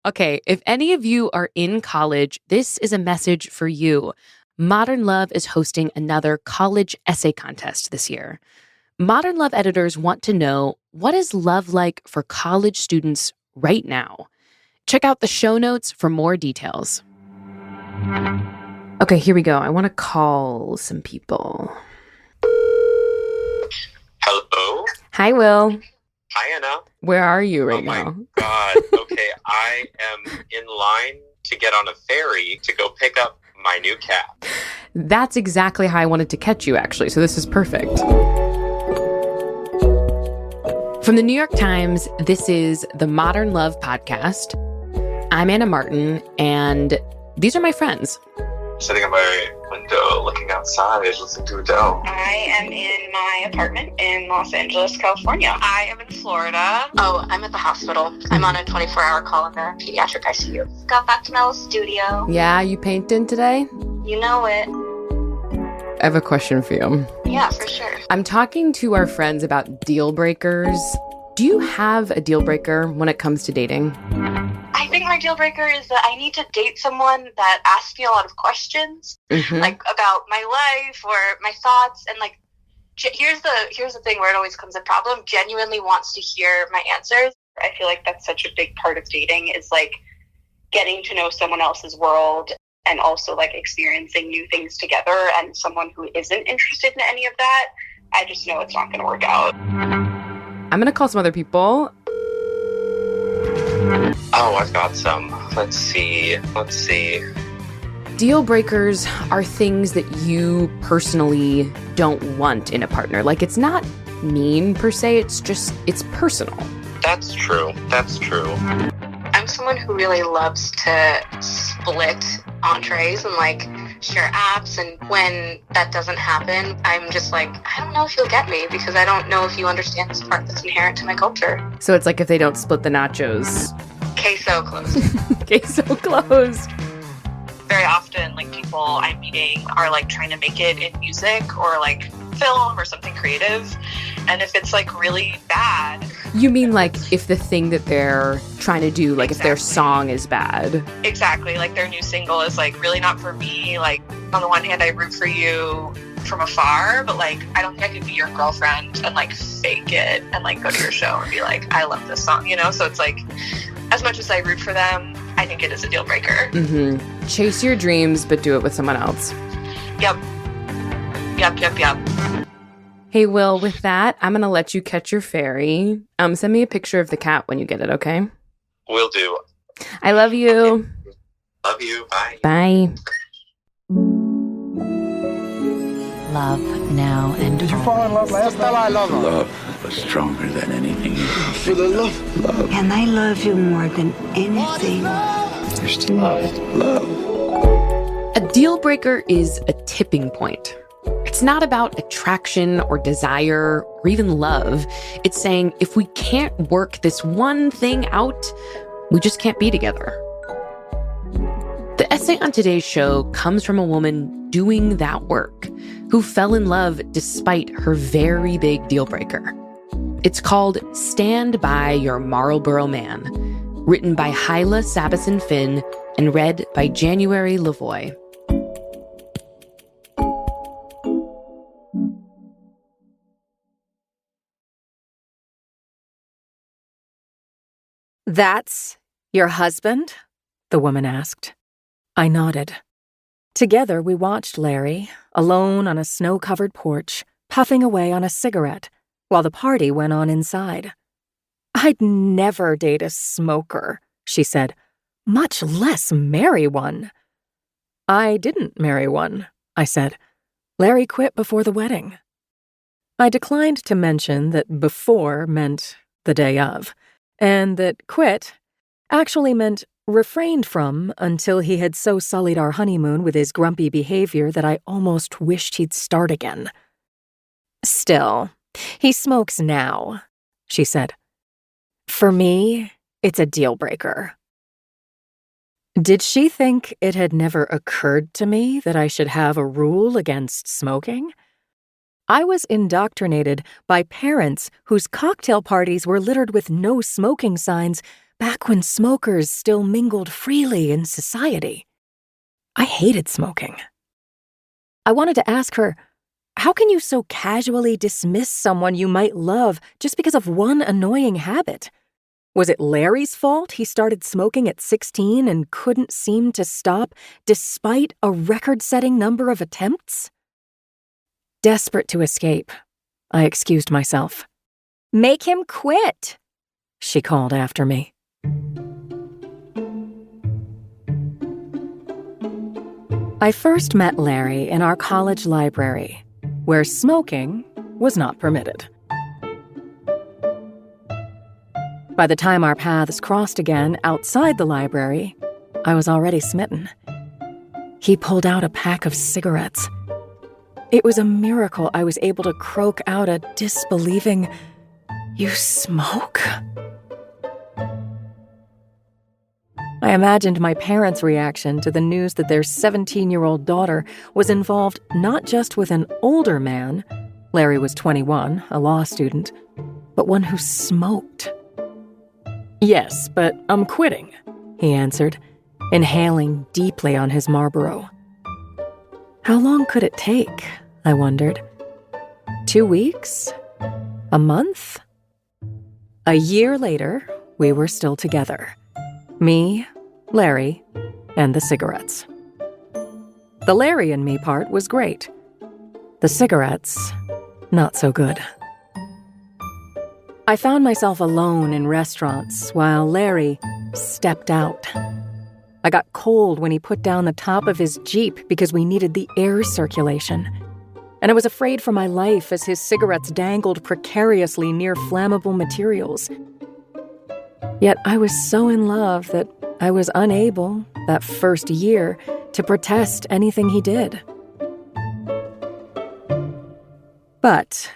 Okay, if any of you are in college, this is a message for you. Modern Love is hosting another college essay contest this year. Modern Love editors want to know, what is love like for college students right now? Check out the show notes for more details. Okay, here we go. I want to call some people. Hello? Hi, Will. Hi, Anna. Where are you right now? Oh, my God. Okay, I am in line to get on a ferry to go pick up my new cat. That's exactly how I wanted to catch you, actually, so this is perfect. From the New York Times, this is the Modern Love Podcast. I'm Anna Martin, and these are my friends. Sitting at my window, looking outside, listening to Adele. I am in my apartment in Los Angeles, California. I am in Florida. Oh, I'm at the hospital. I'm on a 24-hour call in the pediatric ICU. Got back to my little studio. Yeah, you painting today? You know it. I have a question for you. Yeah, for sure. I'm talking to our friends about deal breakers. Do you have a deal breaker when it comes to dating? I think my deal breaker is that I need to date someone that asks me a lot of questions, like about my life or my thoughts. And like, here's the thing where it always comes a problem. Genuinely wants to hear my answers. I feel like that's such a big part of dating, is like getting to know someone else's world and also like experiencing new things together. And someone who isn't interested in any of that, I just know it's not going to work out. I'm going to call some other people. Oh, I've got some. Let's see. Deal breakers are things that you personally don't want in a partner. Like, it's not mean per se, it's personal. That's true. I'm someone who really loves to split entrees and like share apps, and when that doesn't happen, I'm just like, I don't know if you'll get me, because I don't know if you understand this part that's inherent to my culture. So it's like if they don't split the nachos. Queso closed. Queso closed. Very often, like, people I'm meeting are like trying to make it in music or like film or something creative. And if it's like really bad. You mean like if the thing that they're trying to do, like Exactly. if their song is bad? Exactly. Like their new single is like really not for me. Like, on the one hand, I root for you from afar, but like, I don't think I could be your girlfriend and like fake it and like go to your show and be like, I love this song, you know? So it's like, as much as I root for them, I think it is a deal breaker. Chase your dreams, but do it with someone else. Yep. Hey, Will, with that, I'm going to let you catch your ferry. Send me a picture of the cat when you get it, okay? Will do. I love you. Love you. Bye. Bye. Love now and Did you fall in love last night? Love was stronger than anything. For the love. And I love you more than anything. There's love. A deal breaker is a tipping point. It's not about attraction or desire or even love. It's saying if we can't work this one thing out, we just can't be together. The essay on today's show comes from a woman doing that work, who fell in love despite her very big deal breaker. It's called Stand By Your Marlboro Man, written by Hyla Sabesin Finn and read by January Lavoie. That's your husband? The woman asked. I nodded. Together we watched Larry, alone on a snow-covered porch, puffing away on a cigarette, while the party went on inside. I'd never date a smoker, she said, much less marry one. I didn't marry one, I said. Larry quit before the wedding. I declined to mention that before meant the day of, and that quit actually meant refrained from until he had so sullied our honeymoon with his grumpy behavior that I almost wished he'd start again. Still, he smokes now, she said. For me, it's a deal breaker. Did she think it had never occurred to me that I should have a rule against smoking? I was indoctrinated by parents whose cocktail parties were littered with no smoking signs back when smokers still mingled freely in society. I hated smoking. I wanted to ask her, how can you so casually dismiss someone you might love just because of one annoying habit? Was it Larry's fault he started smoking at 16 and couldn't seem to stop despite a record-setting number of attempts? Desperate to escape, I excused myself. "Make him quit," she called after me. I first met Larry in our college library, where smoking was not permitted. By the time our paths crossed again outside the library, I was already smitten. He pulled out a pack of cigarettes. It was a miracle I was able to croak out a disbelieving, "You smoke?" I imagined my parents' reaction to the news that their 17-year-old daughter was involved not just with an older man, Larry was 21, a law student, but one who smoked. "Yes, but I'm quitting," he answered, inhaling deeply on his Marlboro. How long could it take, I wondered? 2 weeks? A month? A year later, we were still together. Me, Larry, and the cigarettes. The Larry and me part was great. The cigarettes, not so good. I found myself alone in restaurants while Larry stepped out. I got cold when he put down the top of his Jeep because we needed the air circulation. And I was afraid for my life as his cigarettes dangled precariously near flammable materials. Yet I was so in love that I was unable, that first year, to protest anything he did. But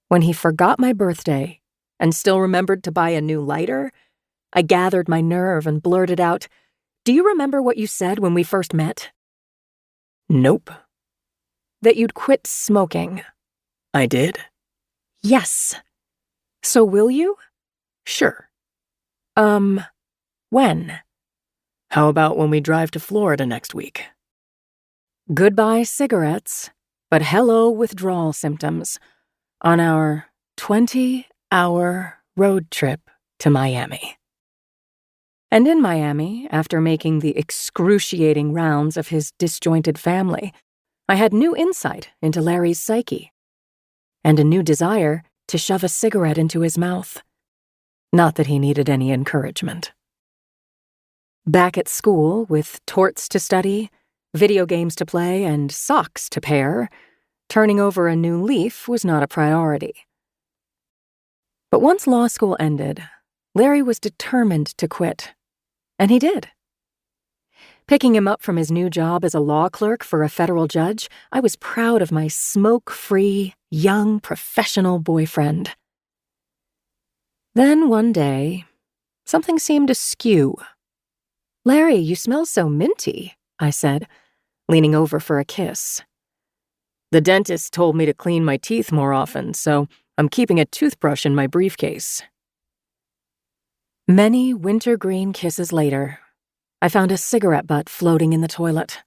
when he forgot my birthday and still remembered to buy a new lighter, I gathered my nerve and blurted out, "Do you remember what you said when we first met?" "Nope." "That you'd quit smoking." "I did." "Yes. So will you?" "Sure." When?" "How about when we drive to Florida next week?" Goodbye cigarettes, but hello withdrawal symptoms on our 20-hour road trip to Miami. And in Miami, after making the excruciating rounds of his disjointed family, I had new insight into Larry's psyche and a new desire to shove a cigarette into his mouth. Not that he needed any encouragement. Back at school, with torts to study, video games to play, and socks to pair, turning over a new leaf was not a priority. But once law school ended, Larry was determined to quit. And he did. Picking him up from his new job as a law clerk for a federal judge, I was proud of my smoke-free, young, professional boyfriend. Then one day, something seemed askew. "Larry, you smell so minty," I said, leaning over for a kiss. "The dentist told me to clean my teeth more often, so I'm keeping a toothbrush in my briefcase." Many wintergreen kisses later, I found a cigarette butt floating in the toilet.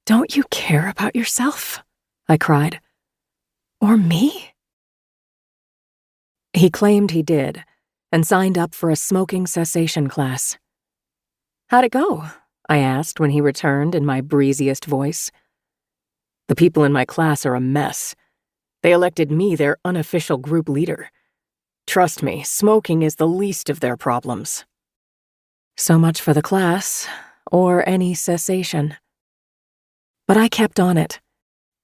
"Don't you care about yourself?" I cried. "Or me?" He claimed he did, and signed up for a smoking cessation class. "How'd it go?" I asked when he returned in my breeziest voice. "The people in my class are a mess. They elected me their unofficial group leader. Trust me, smoking is the least of their problems." So much for the class, or any cessation. But I kept on it.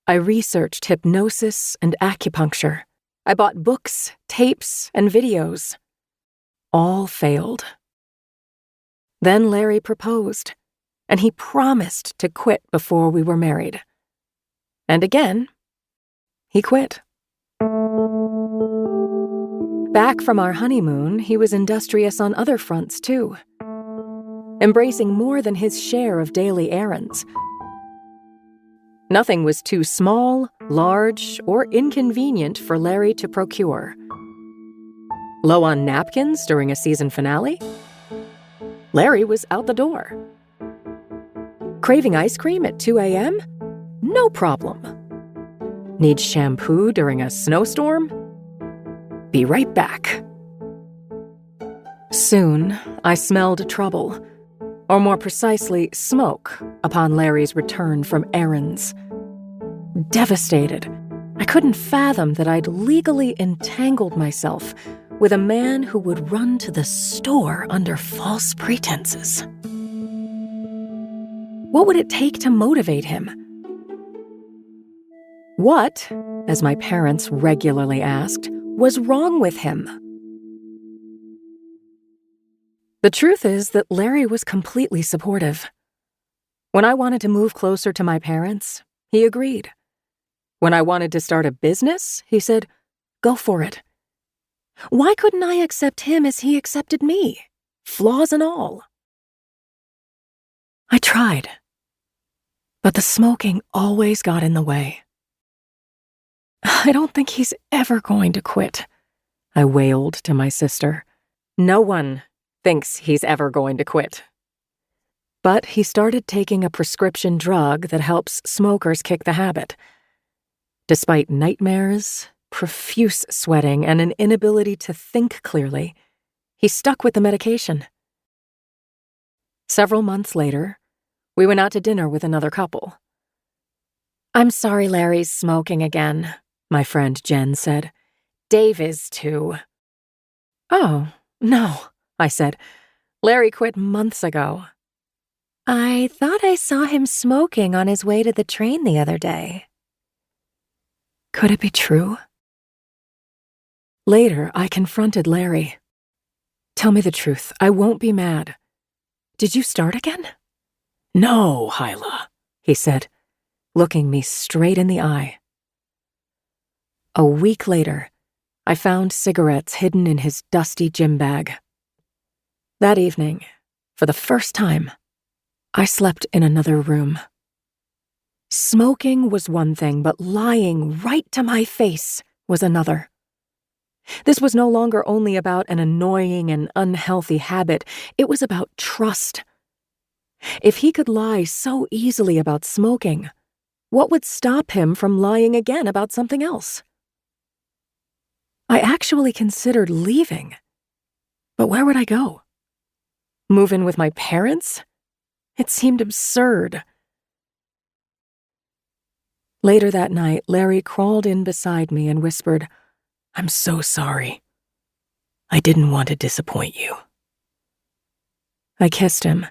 I researched hypnosis and acupuncture. I bought books, tapes, and videos. All failed. Then Larry proposed, and he promised to quit before we were married. And again, he quit. Back from our honeymoon, he was industrious on other fronts, too, embracing more than his share of daily errands. Nothing was too small, large, or inconvenient for Larry to procure. Low on napkins during a season finale? Larry was out the door. Craving ice cream at 2 a.m.? No problem. Need shampoo during a snowstorm? Be right back. Soon, I smelled trouble, or more precisely, smoke, upon Larry's return from errands. Devastated, I couldn't fathom that I'd legally entangled myself with a man who would run to the store under false pretenses. What would it take to motivate him? What, as my parents regularly asked, was wrong with him? The truth is that Larry was completely supportive. When I wanted to move closer to my parents, he agreed. When I wanted to start a business, he said, "Go for it." Why couldn't I accept him as he accepted me, flaws and all? I tried, but the smoking always got in the way. "I don't think he's ever going to quit," I wailed to my sister. No one thinks he's ever going to quit. But he started taking a prescription drug that helps smokers kick the habit. Despite nightmares, profuse sweating, and an inability to think clearly, he stuck with the medication. Several months later, we went out to dinner with another couple. "I'm sorry Larry's smoking again," my friend Jen said. "Dave is too." "Oh, no," I said. "Larry quit months ago." "I thought I saw him smoking on his way to the train the other day." Could it be true? Later, I confronted Larry. "Tell me the truth. I won't be mad. Did you start again?" "No, Hyla," he said, looking me straight in the eye. A week later, I found cigarettes hidden in his dusty gym bag. That evening, for the first time, I slept in another room. Smoking was one thing, but lying right to my face was another. This was no longer only about an annoying and unhealthy habit, it was about trust. If he could lie so easily about smoking, what would stop him from lying again about something else? I actually considered leaving. But where would I go? Move in with my parents? It seemed absurd. Later that night, Larry crawled in beside me and whispered, "I'm so sorry. I didn't want to disappoint you." I kissed him,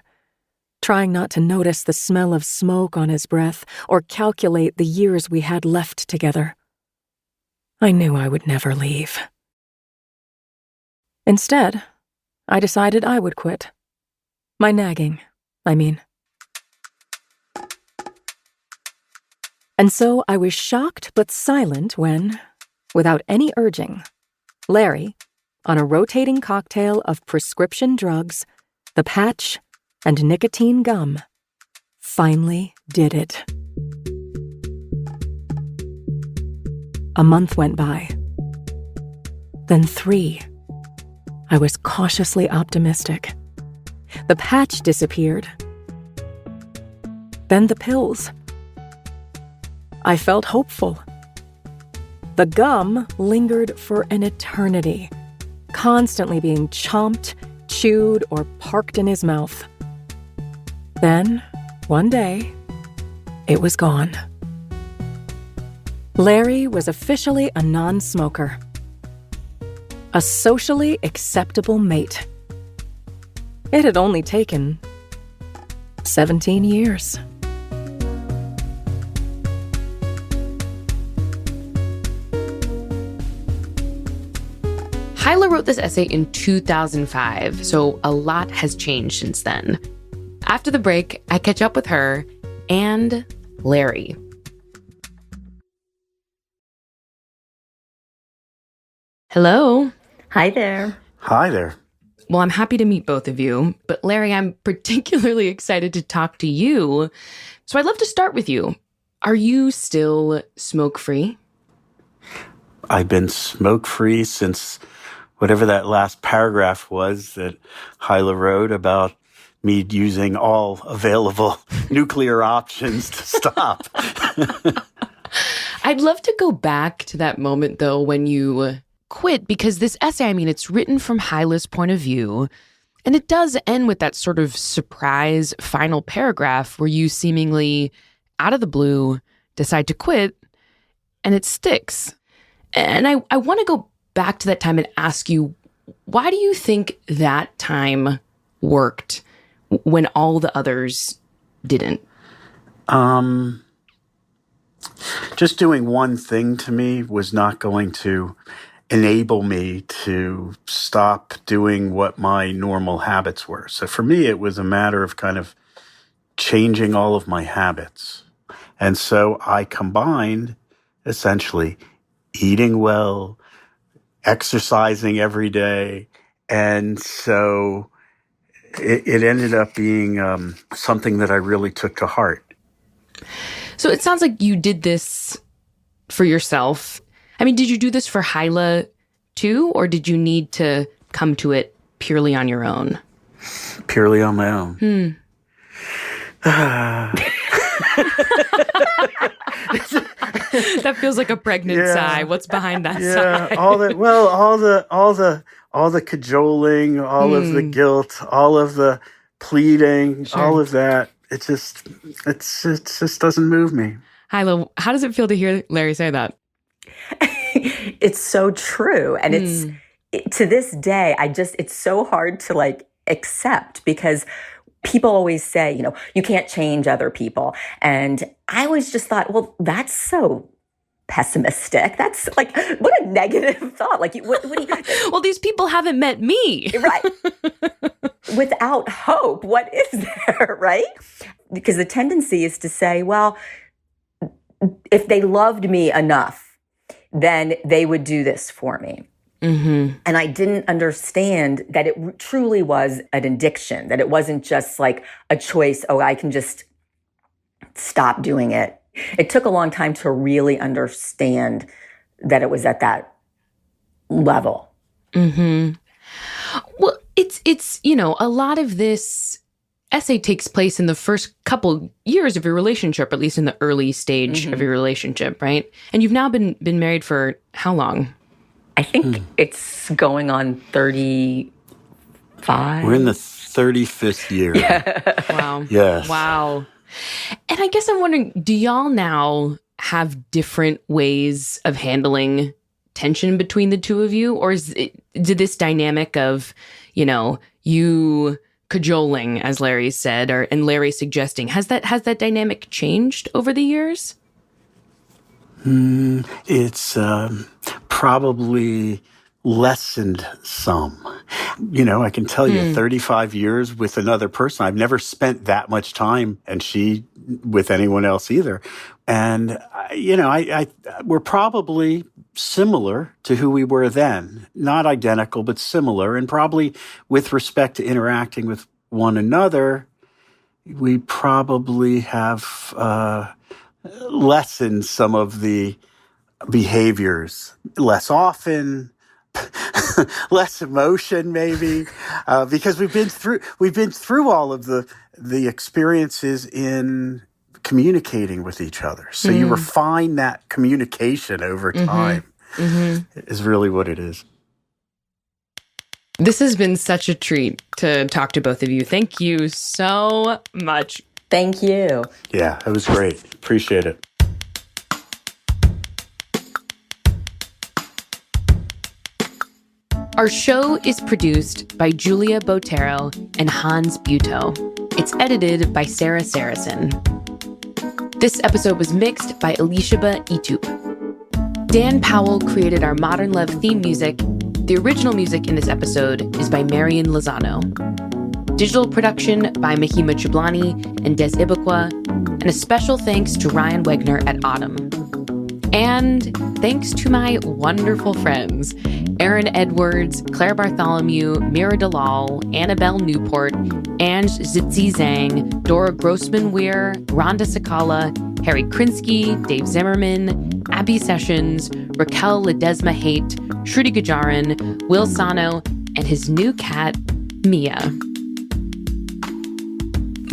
trying not to notice the smell of smoke on his breath or calculate the years we had left together. I knew I would never leave. Instead, I decided I would quit. My nagging, I mean. And so I was shocked but silent when, without any urging, Larry, on a rotating cocktail of prescription drugs, the patch, and nicotine gum, finally did it. A month went by. Then 3. I was cautiously optimistic. The patch disappeared. Then the pills. I felt hopeful. The gum lingered for an eternity, constantly being chomped, chewed, or parked in his mouth. Then, one day, it was gone. Larry was officially a non-smoker. A socially acceptable mate. It had only taken 17 years. Hyla wrote this essay in 2005, so a lot has changed since then. After the break, I catch up with her and Larry. Hello. Hi there. Hi there. Well, I'm happy to meet both of you, but Larry, I'm particularly excited to talk to you. So I'd love to start with you. Are you still smoke-free? I've been smoke-free since whatever that last paragraph was that Hyla wrote about me using all available nuclear options to stop. I'd love to go back to that moment, though, when you quit, because this essay, I mean, it's written from Hyla's point of view, and it does end with that sort of surprise final paragraph where you seemingly, out of the blue, decide to quit, and it sticks. And I want to go back to that time and ask you, why do you think that time worked when all the others didn't? Just doing one thing to me was not going to enable me to stop doing what my normal habits were. So for me, it was a matter of kind of changing all of my habits. And so I combined essentially eating well, exercising every day. And so it ended up being something that I really took to heart. So it sounds like you did this for yourself. I mean, did you do this for Hyla too, or did you need to come to it purely on your own? Purely on my own. That feels like a pregnant sigh. What's behind that sigh? all the cajoling, all of the guilt, all of the pleading, all of that. It just doesn't move me. Hyla, how does it feel to hear Larry say that? It's so true. And to this day, it's so hard to like accept, because people always say, you can't change other people. And I always just thought, well, that's so pessimistic. That's like, what a negative thought. Like, what do you... Well, these people haven't met me. Right. Without hope, what is there, right? Because the tendency is to say, well, if they loved me enough, then they would do this for me. Mm-hmm. And I didn't understand that it truly was an addiction, that it wasn't just like a choice, I can just stop doing it. It took a long time to really understand that it was at that level. Mm-hmm. Well, it's a lot of this essay takes place in the first couple years of your relationship, at least in the early stage of your relationship, right? And you've now been married for how long? I think it's going on 35. We're in the 35th year. Wow. Yes. Wow. And I guess I'm wondering, do y'all now have different ways of handling tension between the two of you? Or did this dynamic of, you cajoling, as Larry said, and Larry suggesting, has that dynamic changed over the years? It's probably lessened some. I can tell you 35 years with another person. I've never spent that much time, and she with anyone else either. And, we're probably similar to who we were then. Not identical, but similar. And probably with respect to interacting with one another, we probably have lessened some of the behaviors less often, less emotion maybe, because we've been through all of the experiences in communicating with each other. So you refine that communication over time is really what it is. This has been such a treat to talk to both of you. Thank you so much. Thank you. Yeah, it was great. Appreciate it. Our show is produced by Julia Botero and Hans Butow. It's edited by Sarah Saracen. This episode was mixed by Elishaba Itup. Dan Powell created our Modern Love theme music. The original music in this episode is by Marian Lozano. Digital production by Mahima Chiblani and Des Ibaqua, and a special thanks to Ryan Wegner at Autumn. And thanks to my wonderful friends, Aaron Edwards, Claire Bartholomew, Mira Dalal, Annabelle Newport, Ange Zitzi Zhang, Dora Grossman-Weir, Rhonda Sakala, Harry Krinsky, Dave Zimmerman, Abby Sessions, Raquel Ledesma Haight, Shruti Gajaran, Will Sano, and his new cat, Mia.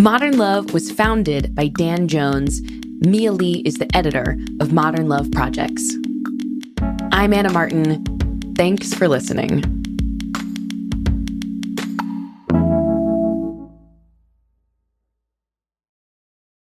Modern Love was founded by Dan Jones. Mia Lee is the editor of Modern Love Projects. I'm Anna Martin. Thanks for listening.